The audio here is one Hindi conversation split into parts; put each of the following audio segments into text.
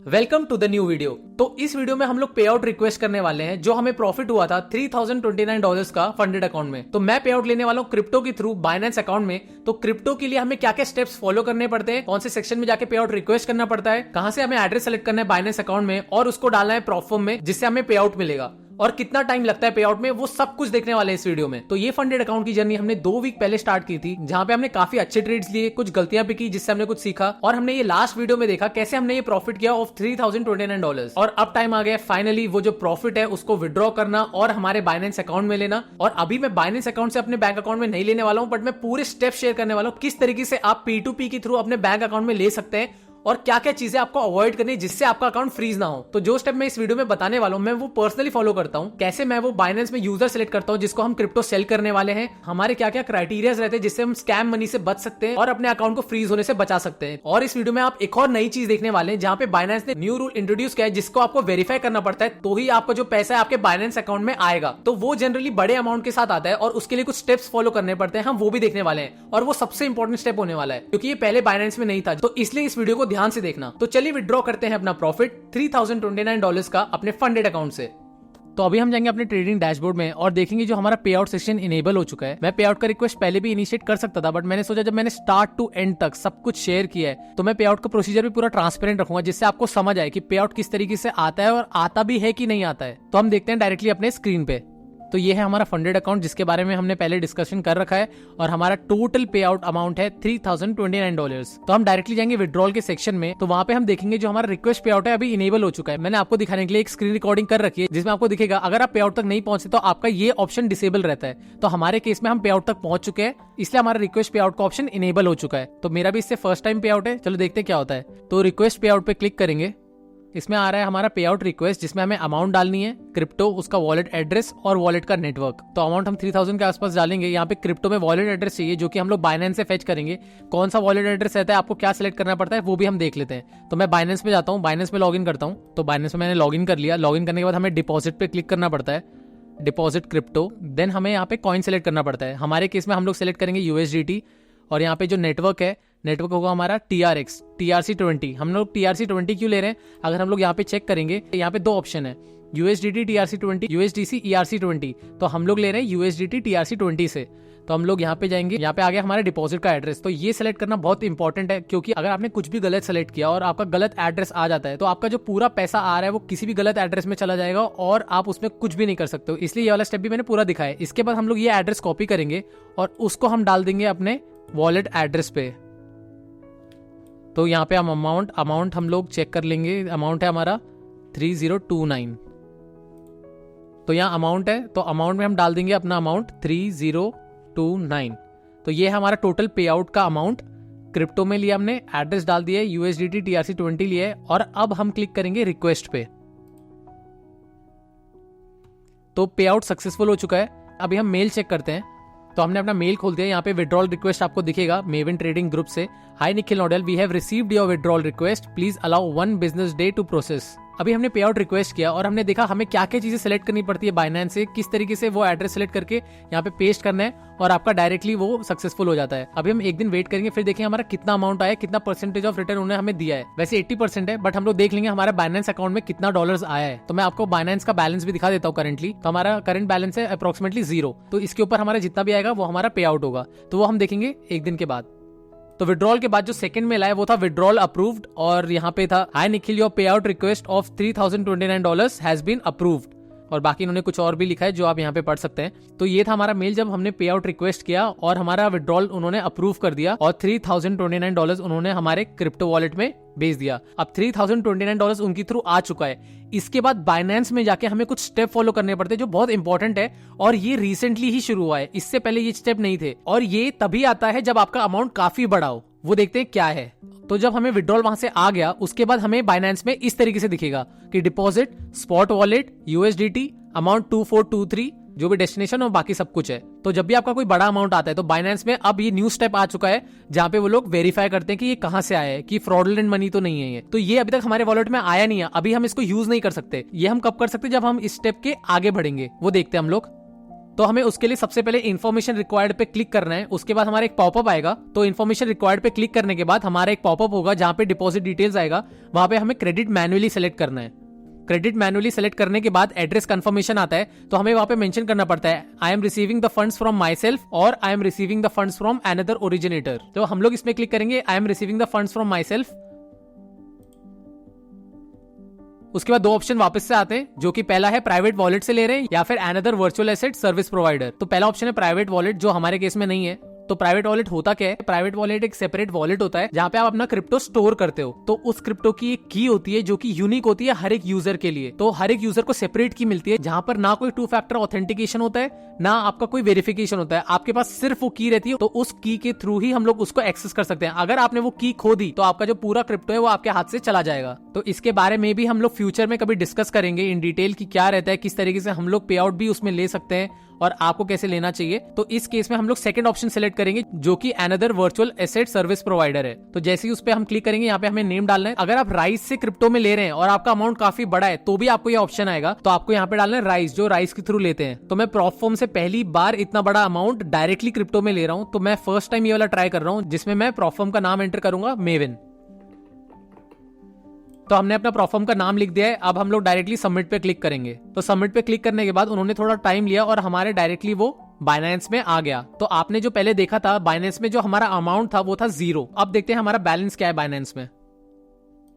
Welcome to the new video. तो इस वीडियो में हम लोग पे आउट रिक्वेस्ट करने वाले हैं जो हमें प्रॉफिट हुआ था $3029 का फंडेड अकाउंट में। तो मैं पे आउट लेने वाला हूँ क्रिप्टो के थ्रू बाइनेंस अकाउंट में। तो क्रिप्टो के लिए हमें क्या क्या स्टेप्स फॉलो करने पड़ते हैं, कौन से सेक्शन में जाके पे आउट रिक्वेस्ट करना पड़ता है, कहां से हमें एड्रेस सेलेक्ट करना है बाइनेंस अकाउंट में और उसको डालना है प्रॉफर्म में जिससे हमें पे आउट मिलेगा, और कितना टाइम लगता है पे आउट में, वो सब कुछ देखने वाले हैं इस वीडियो में। तो ये फंडेड अकाउंट की जर्नी हमने 2 वीक पहले स्टार्ट की थी, जहां पे हमने काफी अच्छे ट्रेड्स लिए, कुछ गलतियां भी की जिससे हमने कुछ सीखा, और हमने ये लास्ट वीडियो में देखा कैसे हमने ये प्रॉफिट किया ऑफ $3029। और अब टाइम आ गया फाइनली वो जो प्रॉफिट है उसको विड्रॉ करना और हमारे बाइनेंस अकाउंट में लेना। और अभी मैं बाइनेंस अकाउंट से अपने बैंक अकाउंट में नहीं लेने वाला हूं, बट मैं पूरे स्टेप शेयर करने वाला हूं किस तरीके से आप P2P के थ्रू अपने बैंक अकाउंट में ले सकते हैं और क्या क्या चीजें आपको अवॉइड करनी है जिससे आपका अकाउंट फ्रीज ना हो। तो जो स्टेप मैं इस वीडियो में बताने वाला हूं मैं वो पर्सनली फॉलो करता हूं। कैसे मैं वो बाइनेंस में यूजर सेलेक्ट करता हूं जिसको हम क्रिप्टो सेल करने वाले हैं, हमारे क्या क्या क्राइटेरियाज रहते हैं जिससे हम स्कैम मनी से बच सकते हैं और अपने अकाउंट को फ्रीज होने से बचा सकते हैं। और इस वीडियो में आप एक और नई चीज देखने वाले हैं जहां पे बाइनेंस ने न्यू रूल इंट्रोड्यूस किया है जिसको आपको वेरीफाई करना पड़ता है तो ही आपका जो पैसा है आपके बाइनेंस अकाउंट में आएगा। तो वो जनरली बड़े अमाउंट के साथ आता है और उसके लिए कुछ स्टेप्स फॉलो करने पड़ते हैं, हम वो भी देखने वाले हैं। और वो सबसे इंपॉर्टेंट स्टेप होने वाला है क्योंकि ये पहले बाइनेंस में नहीं था, तो इसलिए इस वीडियो को ध्यान से देखना। तो चलिए विड्रॉ करते हैं अपना प्रॉफिट $3029 का अपने फंडेड अकाउंट से। तो अभी हम जाएंगे अपने ट्रेडिंग डैशबोर्ड में और देखेंगे जो हमारा पे आउट सेक्शन इनेबल हो चुका है। मैं पे आउट का रिक्वेस्ट पहले भी इनिशिएट कर सकता था, बट मैंने सोचा जब मैंने स्टार्ट टू एंड तक सब कुछ शेयर किया है तो मैं पे आउट का प्रोसीजर भी पूरा ट्रांसपेरेंट रखूंगा जिससे आपको समझ आए कि पे आउट किस तरीके से आता है और आता भी है कि नहीं आता है। तो हम देखते हैं डायरेक्टली अपने स्क्रीन पे। तो ये है हमारा फंडेड अकाउंट जिसके बारे में हमने पहले डिस्कशन कर रखा है और हमारा टोटल पे आउट अमाउंट है $3029। तो हम डायरेक्टली जाएंगे विड्रॉल के सेक्शन में। तो वहां पे हम देखेंगे जो हमारा रिक्वेस्ट पे आउट है अभी इनेबल हो चुका है। मैंने आपको दिखाने के लिए एक स्क्रीन रिकॉर्डिंग कर रखी है जिसमें आपको दिखेगा अगर आप पे आउट तक नहीं पहुंचे तो आपका ये ऑप्शन डिसेबल रहता है। तो हमारे केस में हम पे आउट तक पहुंच चुके हैं इसलिए हमारा रिक्वेस्ट पे आउट का ऑप्शन इनेबल हो चुका है। तो मेरा भी इससे फर्स्ट टाइम पे आउट है, चलो देखते हैं क्या होता है। तो रिक्वेस्ट पे आउट पे क्लिक करेंगे, इसमें आ रहा है हमारा पे आउट रिक्वेस्ट जिसमें हमें अमाउंट डालनी है, क्रिप्टो, उसका वॉलेट एड्रेस और वॉलेट का नेटवर्क। तो अमाउंट हम 3000 के आसपास डालेंगे। यहाँ पे क्रिप्टो में वॉलेट एड्रेस चाहिए जो कि हम लोग बाइनेंस से फेच करेंगे। कौन सा वॉलेट एड्रेस रहता है, आपको क्या सिलेक्ट करना पड़ता है वो भी हम देख लेते हैं। तो मैं बाइनेंस में जाता हूँ, बाइनेंस में लॉगिन करता हूँ। तो बाइनेंस में मैंने लॉगिन कर लिया। लॉगिन करने के बाद हमें डिपॉजिट पे क्लिक करना पड़ता है, डिपॉजिट क्रिप्टो। देन हमें यहाँ पे कॉइन सेलेक्ट करना पड़ता है। हमारे केस में हम लोग सेलेक्ट करेंगे USDT और यहाँ पे जो नेटवर्क है, नेटवर्क होगा हमारा TRC20। हम लोग TRC20 क्यों ले रहे हैं, अगर हम लोग यहाँ पे चेक करेंगे यहाँ पे 2 ऑप्शन है, USDT TRC20, USDC ERC20। तो हम लोग ले रहे हैं USDT TRC20 से। तो हम लोग यहाँ पे जाएंगे, यहाँ पे आ गया हमारे डिपॉजिट का एड्रेस। तो ये सेलेक्ट करना बहुत इंपॉर्टेंट है क्योंकि अगर आपने कुछ भी गलत सेलेक्ट किया और आपका गलत एड्रेस आ जाता है तो आपका जो पूरा पैसा आ रहा है वो किसी भी गलत एड्रेस में चला जाएगा और आप उसमें कुछ भी नहीं कर सकते हो। इसलिए ये वाला स्टेप भी मैंने पूरा दिखाया है। इसके बाद हम लोग ये एड्रेस कॉपी करेंगे और उसको हम डाल देंगे अपने वॉलेट एड्रेस पे। तो यहाँ पे हम अमाउंट हम लोग चेक कर लेंगे। अमाउंट है हमारा 3029। तो यहाँ अमाउंट है तो अमाउंट में हम डाल देंगे अपना अमाउंट 3029। तो ये है हमारा टोटल पे आउट का अमाउंट। क्रिप्टो में लिया हमने, एड्रेस डाल दिया है, USDT TRC20 लिया है और अब हम क्लिक करेंगे रिक्वेस्ट पे। तो पे आउट सक्सेसफुल हो चुका है। अभी हम मेल चेक करते हैं। तो हमने अपना मेल खोल दिया, यहाँ पे विड्रॉल रिक्वेस्ट आपको दिखेगा मेवन ट्रेडिंग ग्रुप से। हाय निखिल नोडेल, we have received your withdrawal request, please allow 1 business day to process. अभी हमने पे आउट रिक्वेस्ट किया और हमने देखा हमें क्या क्या चीजें सेलेक्ट करनी पड़ती है बाइनेंस से, किस तरीके से वो एड्रेस सेलेक्ट करके यहाँ पे पेस्ट करना है और आपका डायरेक्टली वो सक्सेसफुल हो जाता है। अभी हम एक दिन वेट करेंगे, फिर देखेंगे हमारा कितना अमाउंट आया, कितना परसेंटेज ऑफ रिटर्न उन्होंने हमें दिया है। वैसे 80% है, बट हम लोग देख लेंगे हमारा बाइनेंस अकाउंट में कितना डॉलर्स आया है। तो मैं आपको बाइनेंस का बैलेंस भी दिखा देता हूँ करंटली। तो हमारा करंट बैलेंस है अप्रोक्सीमेटली 0। तो इसके ऊपर हमारा जितना भी आएगा वो हमारा पे आउट होगा, तो वो हम देखेंगे एक दिन के बाद। तो विड्रॉल के बाद जो सेकंड मेल आया वो था विड्रॉल अप्रूव्ड और यहाँ पे था hi Nikhil, your payout request of $3029 has been approved. और बाकी इन्होंने कुछ और भी लिखा है जो आप यहाँ पे पढ़ सकते हैं। तो ये था हमारा मेल जब हमने पे आउट रिक्वेस्ट किया और हमारा विड्रॉल उन्होंने अप्रूव कर दिया और $3029 उन्होंने हमारे क्रिप्टो वॉलेट में भेज दिया। अब $3029 उनकी थ्रू आ चुका है। इसके बाद बाइनेंस में जाके हमें कुछ स्टेप फॉलो करने पड़ते हैं जो बहुत इंपॉर्टेंट है और ये रिसेंटली ही शुरू हुआ है, इससे पहले ये स्टेप नहीं थे। और ये तभी आता है जब आपका अमाउंट काफी बड़ा हो। वो देखते हैं क्या है। तो जब हमें विड्रॉल वहां से आ गया उसके बाद हमें बाइनेंस में इस तरीके से दिखेगा कि deposit, spot wallet, USDT, amount 2423, जो भी डेस्टिनेशन और बाकी सब कुछ है। तो जब भी आपका कोई बड़ा अमाउंट आता है तो बाइनेंस में अब ये न्यू स्टेप आ चुका है जहां पे वो लोग वेरीफाई करते हैं कि ये कहां से आया है, कि फ्रॉडुलेंट मनी तो नहीं है ये। तो ये अभी तक हमारे वॉलेट में आया नहीं है, अभी हम इसको यूज नहीं कर सकते। ये हम कब कर सकते, जब हम इस स्टेप के आगे बढ़ेंगे। वो देखते हैं हम लोग। तो हमें उसके लिए सबसे पहले इन्फॉर्मेशन रिक्वायर्ड पे क्लिक करना है। उसके बाद हमारा एक पॉपअप आएगा, तो इन्फॉर्मेशन रिक्वायर्ड पे क्लिक करने के बाद हमारा एक पॉपअप होगा जहां पे डिपॉजिट डिटेल्स आएगा, वहां पे हमें क्रेडिट मैन्युअली सेलेक्ट करना है। क्रेडिट मैन्युअली सेलेक्ट करने के बाद एड्रेस कंफर्मेशन आता है, तो हमें वहां पे मेंशन करना पड़ता है I am receiving the funds from myself और I am receiving the funds from another originator. तो हम लोग इसमें क्लिक करेंगे I am receiving the funds from myself. उसके बाद दो ऑप्शन वापस से आते हैं, जो कि पहला है प्राइवेट वॉलेट से ले रहे हैं या फिर another virtual asset service provider. तो पहला ऑप्शन है प्राइवेट वॉलेट, जो हमारे केस में नहीं है। तो प्राइवेट वॉलेट होता क्या है? प्राइवेट वॉलेट एक सेपरेट वॉलेट होता है जहां पे आप अपना क्रिप्टो स्टोर करते हो। तो उस क्रिप्टो की एक की होती है जो कि यूनिक होती है हर एक यूजर के लिए। तो हर एक यूजर को सेपरेट की मिलती है, जहां पर ना कोई 2 फैक्टर ऑथेंटिकेशन होता है, ना आपका कोई वेरिफिकेशन होता है। आपके पास सिर्फ वो की रहती है, तो उस की के थ्रू ही हम लोग उसको एक्सेस कर सकते हैं। अगर आपने वो की खो दी तो आपका जो पूरा क्रिप्टो है वो आपके हाथ से चला जाएगा। तो इसके बारे में भी हम लोग फ्यूचर में कभी डिस्कस करेंगे इन डिटेल की क्या रहता है, किस तरीके से हम लोग पे आउट भी उसमें ले सकते हैं और आपको कैसे लेना चाहिए। तो इस केस में हम लोग सेकंड ऑप्शन सेलेक्ट करेंगे, जो कि another virtual asset service provider है। तो जैसे ही उस पे हम क्लिक करेंगे, यहाँ पे हमें नेम डालना है। अगर आप राइज से क्रिप्टो में ले रहे हैं और आपका अमाउंट काफी बड़ा है, तो भी आपको ये ऑप्शन आएगा। तो आपको यहाँ पे डालना है राइज, जो राइज के थ्रू लेते हैं। तो मैं प्रॉपफॉर्म से पहली बार इतना बड़ा अमाउंट डायरेक्टली क्रिप्टो में ले रहा हूँ, तो मैं फर्स्ट टाइम ये वाला ट्राई कर रहा हूँ, जिसमें मैं प्रॉपफॉर्म का नाम एंटर करूंगा मेविन। तो हमने अपना प्रोफॉर्म का नाम लिख दिया है। अब हम लोग डायरेक्टली सबमिट पे क्लिक करेंगे। तो सबमिट पे क्लिक करने के बाद उन्होंने थोड़ा टाइम लिया और हमारे डायरेक्टली वो बाइनेंस में आ गया। तो आपने जो पहले देखा था बाइनेंस में, जो हमारा अमाउंट था वो था 0। अब देखते हैं हमारा बैलेंस क्या है बाइनेंस में।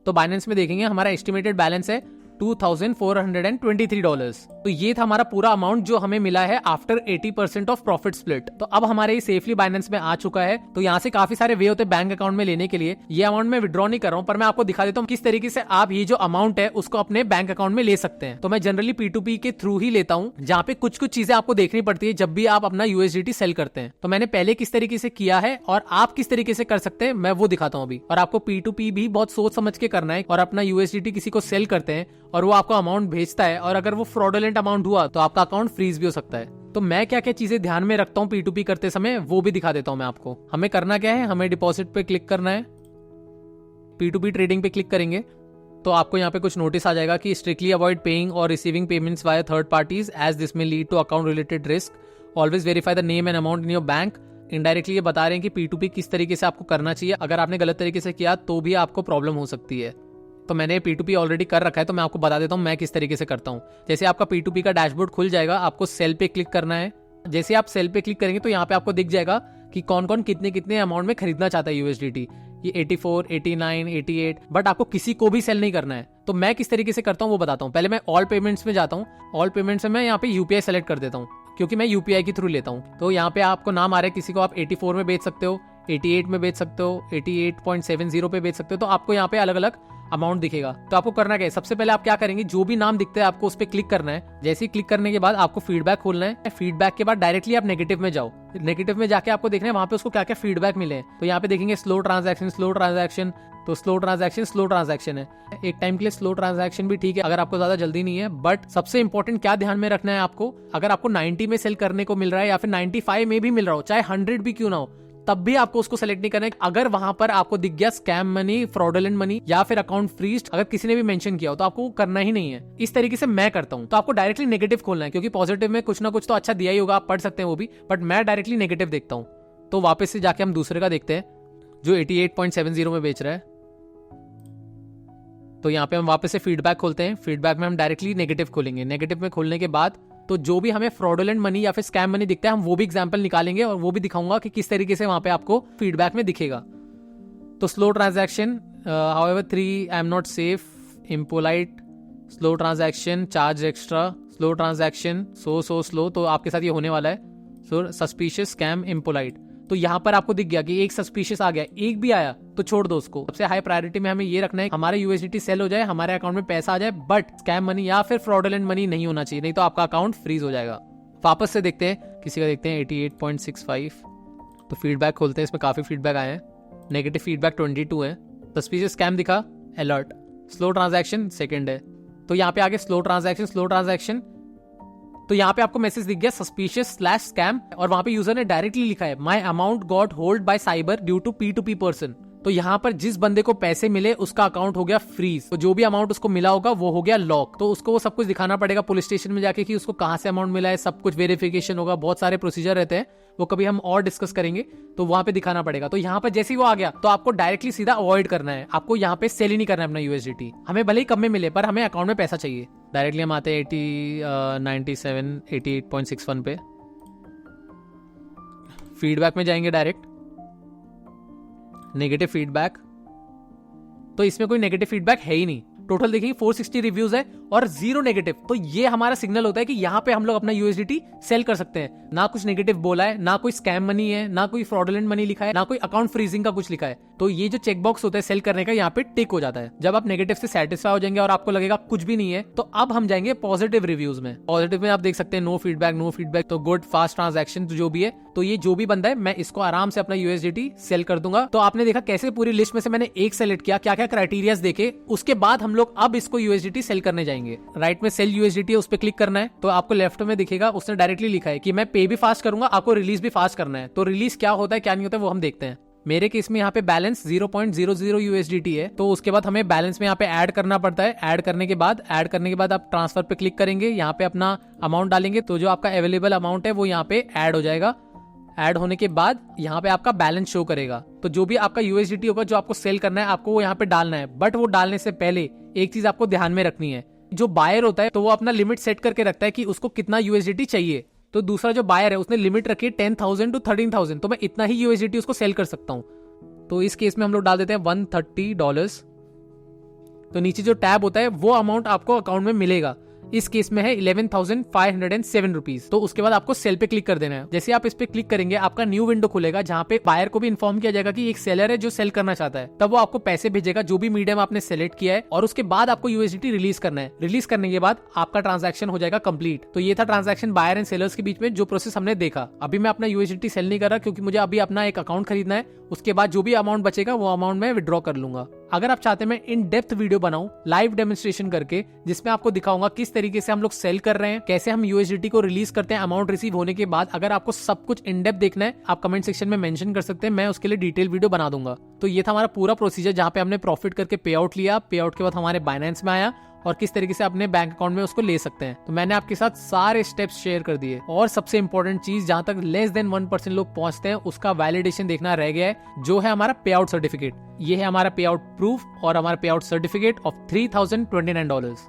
तो बाइनेंस में देखेंगे हमारा एस्टिमेटेड बैलेंस है $2,423। तो ये था हमारा पूरा अमाउंट जो हमें मिला है आफ्टर 80% ऑफ प्रॉफिट स्प्लिट। तो अब हमारे ये सेफली बाइनेंस में आ चुका है। तो यहाँ से काफी सारे वे होते हैं बैंक अकाउंट में लेने के लिए। ये अमाउंट मैं विड्रॉ नहीं कर रहा हूँ, पर मैं आपको दिखा देता हूँ किस तरीके से आप ये जो अमाउंट है उसको अपने बैंक अकाउंट में ले सकते हैं। तो मैं जनरली P2P के थ्रू ही लेता हूँ, जहाँ पे कुछ कुछ चीजें आपको देखनी पड़ती है जब भी आप अपना USDT सेल करते हैं। तो मैंने पहले किस तरीके से किया है और आप किस तरीके से कर सकते हैं मैं वो दिखाता हूँ अभी। और आपको P2P भी बहुत सोच समझ के करना है। और अपना USDT किसी को सेल करते हैं और वो आपको अमाउंट भेजता है, और अगर वो फ्रॉडुलेंट अमाउंट हुआ तो आपका अकाउंट फ्रीज भी हो सकता है। तो मैं क्या क्या चीजें ध्यान में रखता हूँ P2P करते समय, वो भी दिखा देता हूँ मैं आपको। हमें करना क्या है, हमें डिपॉजिट पे क्लिक करना है, P2P ट्रेडिंग पे क्लिक करेंगे तो आपको यहाँ पे कुछ नोटिस आ जाएगा कि strictly avoid paying or receiving payments via third parties as this may lead to account related risk. Always verify the name and amount in your bank. Indirectly ये बता रहे हैं कि P2P किस तरीके से आपको करना चाहिए। अगर आपने गलत तरीके से किया तो भी आपको प्रॉब्लम हो सकती है। तो मैंने P2P ऑलरेडी कर रखा है, तो मैं आपको बता देता हूँ मैं किस तरीके से करता हूँ। जैसे आपका P2P का डैशबोर्ड खुल जाएगा, आपको सेल पे क्लिक करना है। जैसे आप सेल पे क्लिक करेंगे तो यहाँ पे आपको दिख जाएगा कि कौन कौन कितने कितने अमाउंट में खरीदना चाहता है USDT। ये 84, 89, 88, बट आपको किसी को भी सेल नहीं करना है। तो मैं किस तरीके से करता हूँ वो बताता हूँ। पहले मैं ऑल पेमेंट्स में जाता हूँ। ऑल पेमेंट्स में मैं यहाँ पे UPI सेलेक्ट कर देता हूँ, क्योंकि मैं UPI के थ्रू लेता हूँ। तो यहाँ पे आपको नाम आ रहा है, किसी को आप 84 में बेच सकते हो, 88 में बेच सकते हो, 88.70 पे बेच सकते हो। तो आपको यहाँ पे अलग अलग अमाउंट दिखेगा। तो आपको करना क्या है, सबसे पहले आप क्या करेंगे, जो भी नाम दिखता है आपको उस पर क्लिक करना है। जैसे ही क्लिक करने के बाद आपको फीडबैक खोलना है। फीडबैक के बाद डायरेक्टली आप नेगेटिव में जाओ। नेगेटिव में जाके आपको देखना है वहां पे उसको क्या क्या फीडबैक मिले। तो यहाँ पे देखेंगे स्लो ट्रांजैक्शन, स्लो ट्रांजैक्शन। तो स्लो ट्रांजैक्शन है। एक टाइम के लिए स्लो ट्रांजैक्शन भी ठीक है अगर आपको ज्यादा जल्दी नहीं है। बट सबसे इंपॉर्टेंट क्या ध्यान में रखना है आपको, अगर आपको 90 में सेल करने को मिल रहा है या फिर 95 में भी मिल रहा हो, चाहे 100 भी क्यों ना हो, तब भी आपको उसको सेलेक्ट नहीं करना है। अगर वहां पर आपको दिख गया स्कैम मनी, फ्रॉडुलेंट मनी या फिर अकाउंट फ्रीज, अगर किसी ने भी मेंशन किया हो, तो आपको करना ही नहीं है। इस तरीके से मैं करता हूं। तो आपको डायरेक्टली नेगेटिव खोलना है, क्योंकि पॉजिटिव में कुछ ना कुछ तो अच्छा दिया ही होगा, आप पढ़ सकते हैं वो भी, बट मैं डायरेक्टली नेगेटिव देखता हूं। तो वापस से जाके हम दूसरे का देखते हैं जो 88.70 में बेच रहा है। तो यहाँ पे हम वापस से फीडबैक खोलते हैं। फीडबैक में हम डायरेक्टली नेगेटिव खोलेंगे। नेगेटिव में खोलने के बाद तो जो भी हमें फ्रॉडुलेंट मनी या फिर स्कैम मनी दिखता है, हम वो भी एग्जांपल निकालेंगे और वो भी दिखाऊंगा कि किस तरीके से वहां पे आपको फीडबैक में दिखेगा। तो slow transaction, however 3 I am not safe, impolite, slow transaction, charge extra, slow transaction, so slow. तो आपके साथ ये होने वाला है। सो सस्पिशियस, स्कैम, इम्पोलाइट। तो यहाँ पर आपको दिख गया कि एक सस्पिशियस आ गया, एक भी आया तो छोड़ दो उसको। सबसे हाई प्रायोरिटी में हमें ये रखना है हमारे USDT सेल हो जाए, हमारे अकाउंट में पैसा आ जाए, बट स्कैम मनी या फिर फ्रॉडुलेंट मनी नहीं होना चाहिए, नहीं तो आपका अकाउंट फ्रीज हो जाएगा। वापस से देखते हैं, किसी का देखते हैं 88.65। तो फीडबैक खोलते हैं, इसमें काफी फीडबैक आए हैं। नेगेटिव फीडबैक 22 है। सस्पिशियस स्कैम दिखा, अलर्ट। स्लो ट्रांजैक्शन सेकंड है। तो यहाँ पे आगे स्लो ट्रांजैक्शन। तो यहाँ पे आपको मैसेज दिख गया सस्पिशियस/स्कैम, और वहां पे यूजर ने डायरेक्टली लिखा है my amount got hold by cyber due to P2P person. तो यहाँ पर जिस बंदे को पैसे मिले उसका अकाउंट हो गया फ्रीज, तो जो भी अमाउंट उसको मिला होगा वो हो गया लॉक। तो उसको वो सब कुछ दिखाना पड़ेगा पुलिस स्टेशन में जाके कि उसको कहाँ से अमाउंट मिला है, सब कुछ वेरिफिकेशन होगा, बहुत सारे प्रोसीजर रहते हैं, वो कभी हम और डिस्कस करेंगे, तो वहां पे दिखाना पड़ेगा। तो यहाँ पर जैसे ही वो आ गया तो आपको डायरेक्टली सीधा अवॉइड करना है, आपको यहाँ पे सेल ही नहीं करना है अपना यूएसडीटी। हमें भले ही कम में मिले पर हमें अकाउंट में पैसा चाहिए। डायरेक्टली हम आते हैं 88.61 पे, फीडबैक में जाएंगे डायरेक्ट, नेगेटिव फीडबैक। तो इसमें कोई नेगेटिव फीडबैक है ही नहीं। टोटल देखेंगे 460 रिव्यूज है और 0 नेगेटिव। तो ये हमारा सिग्नल होता है कि यहाँ पे हम लोग अपना यूएसडीटी सेल कर सकते हैं। ना कुछ नेगेटिव बोला है, ना कोई स्कैम मनी है, ना कोई फ्रॉडुलेंट मनी लिखा है, ना कोई अकाउंट फ्रीजिंग का कुछ लिखा है। तो ये जो चेकबॉक्स होता है सेल करने का, यहाँ पे टिक हो जाता है। जब आप नेगेटिव से सेटिस्फाई हो जाएंगे और आपको लगेगा कुछ भी नहीं है, तो अब हम जाएंगे पॉजिटिव रिव्यूज में। पॉजिटिव में आप देख सकते हैं नो फीडबैक, तो गुड, फास्ट ट्रांजैक्शन, जो भी है। तो ये जो भी बंदा है मैं इसको आराम से अपना यूएसडीटी सेल कर दूंगा। तो आपने देखा कैसे पूरी लिस्ट में से मैंने एक सेलेक्ट किया, क्या क्या क्राइटेरियाज देखे, उसके बाद हम लोग अब इसको यूएसडीटी सेल करने जाएंगे। राइट में सेल यूएसडीटी है, उस पर क्लिक करना है। तो आपको लेफ्ट में दिखेगा, उसने डायरेक्टली लिखा है कि मैं पे भी फास्ट करूंगा, आपको रिलीज भी फास्ट करना है। तो रिलीज क्या होता है क्या नहीं होता है वो हम देखते हैं। मेरे केस में यहाँ पे बैलेंस 0.00 यूएसडीटी है। तो उसके बाद हमें बैलेंस में यहाँ पे ऐड करना पड़ता है। ऐड करने के बाद आप ट्रांसफर पे क्लिक करेंगे, यहाँ पे अपना अमाउंट डालेंगे, तो जो आपका अवेलेबल अमाउंट है वो यहाँ पे ऐड हो जाएगा। ऐड होने के बाद यहाँ पे आपका बैलेंस शो करेगा। तो जो भी आपका यूएसडीटी होगा जो आपको सेल करना है, आपको वो यहाँ पे डालना है। बट वो डालने से पहले एक चीज आपको ध्यान में रखनी है, जो बायर होता है तो वो अपना लिमिट सेट करके रखता है कि उसको कितना यूएसडीटी चाहिए। तो दूसरा जो बायर है उसने लिमिट रखी है 10,000 to 13,000, तो मैं इतना ही यूएसडीटी उसको सेल कर सकता हूँ। तो इस केस में हम लोग डाल देते हैं $130। तो नीचे जो टैब होता है वो अमाउंट आपको अकाउंट में मिलेगा। इस केस में है 11,507 रुपीज। तो उसके बाद आपको सेल पे क्लिक कर देना है। जैसे आप इस पे क्लिक करेंगे आपका न्यू विंडो खुलेगा, जहाँ पे बायर को भी इन्फॉर्म किया जाएगा कि एक सेलर है जो सेल करना चाहता है। तब वो आपको पैसे भेजेगा जो भी मीडियम आपने सेलेक्ट किया है, और उसके बाद आपको यूएसडीटी रिलीज करना है। रिलीज करने के बाद आपका ट्रांजैक्शन हो जाएगा कंप्लीट। तो ये था ट्रांजैक्शन बायर एंड सेलर्स के बीच में जो प्रोसेस हमने देखा। अभी मैं अपना यूएसडीटी सेल नहीं कर रहा क्योंकि मुझे अभी अपना एक अकाउंट खरीदना है। उसके बाद जो भी अमाउंट बचेगा वो अमाउंट मैं विड्रॉ कर लूंगा। अगर आप चाहते हैं मैं इन डेप्थ वीडियो बनाऊं लाइव डेमोन्स्ट्रेशन करके, जिसमें आपको दिखाऊंगा किस तरीके से हम लोग सेल कर रहे हैं, कैसे हम यूएसडीटी को रिलीज करते हैं अमाउंट रिसीव होने के बाद। अगर आपको सब कुछ इन डेप्थ देखना है आप कमेंट सेक्शन में मेंशन कर सकते हैं, मैं उसके लिए डिटेल वीडियो बना दूंगा। तो ये था हमारा पूरा प्रोसीजर जहाँ पे हमने प्रॉफिट करके पे आउट लिया। पे आउट के बाद हमारे बाइनेंस में आया और किस तरीके से अपने बैंक अकाउंट में उसको ले सकते हैं। तो मैंने आपके साथ सारे स्टेप्स शेयर कर दिए। और सबसे इंपॉर्टेंट चीज, जहां तक लेस देन 1% लोग पहुंचते हैं उसका वैलिडेशन देखना रह गया है, जो है हमारा पे आउट सर्टिफिकेट। ये है हमारा पे आउट प्रूफ और हमारा पे आउट सर्टिफिकेट ऑफ $3,029।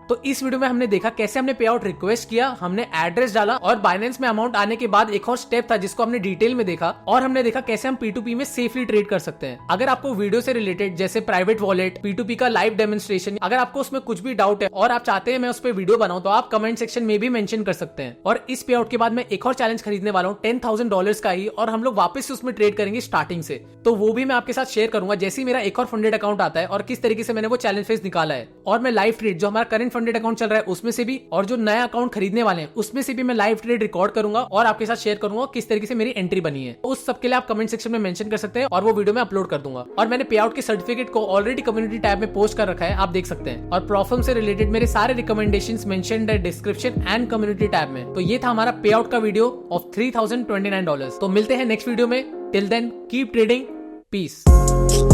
तो इस वीडियो में हमने देखा कैसे हमने पे आउट रिक्वेस्ट किया, हमने एड्रेस डाला और बाइनेंस में अमाउंट आने के बाद एक और स्टेप था जिसको हमने डिटेल में देखा, और हमने देखा कैसे हम P2P में सेफली ट्रेड कर सकते हैं। अगर आपको वीडियो से रिलेटेड जैसे प्राइवेट वॉलेट, P2P का लाइव डेमोन्स्ट्रेशन, अगर आपको उसमें कुछ भी डाउट है और आप चाहते हैं मैं उस पर वीडियो बनाऊं, तो आप कमेंट सेक्शन में भी मेंशन कर सकते हैं। और इस पे आउट के बाद मैं एक और चैलेंज खरीदने वाला हूँ $10,000 का ही, और हम लोग वापस से उसमें ट्रेड करेंगे स्टार्टिंग से। तो वो भी मैं आपके साथ शेयर करूंगा जैसे ही मेरा एक और फंडेड अकाउंट आता है और किस तरीके से मैंने वो चैलेंज फेस निकाला है। और मैं लाइव ट्रेड जो हमारा करंट फंडेड अकाउंट चल रहा है उसमें से भी, और जो नया अकाउंट खरीदने वाले हैं उसमें से भी मैं लाइव ट्रेड रिकॉर्ड करूंगा और आपके साथ शेयर करूंगा किस तरीके से मेरी एंट्री बनी है। उस सब के लिए आप कमेंट सेक्शन में मेंशन कर सकते हैं और वो वीडियो में अपलोड कर दूंगा। और मैंने पे आउट के सर्टिफिकेट को ऑलरेडी कम्युनिटी टैब में पोस्ट कर रखा है, आप देख सकते हैं। और प्रॉफर्म से रिलेटेड मेरे सारे रिकमेंडेशंस मेंशन्ड है डिस्क्रिप्शन एंड कम्युनिटी टैब में। तो ये था हमारा पे आउट का वीडियो ऑफ $3,029। तो मिलते हैं नेक्स्ट वीडियो में। Till then keep trading, piece.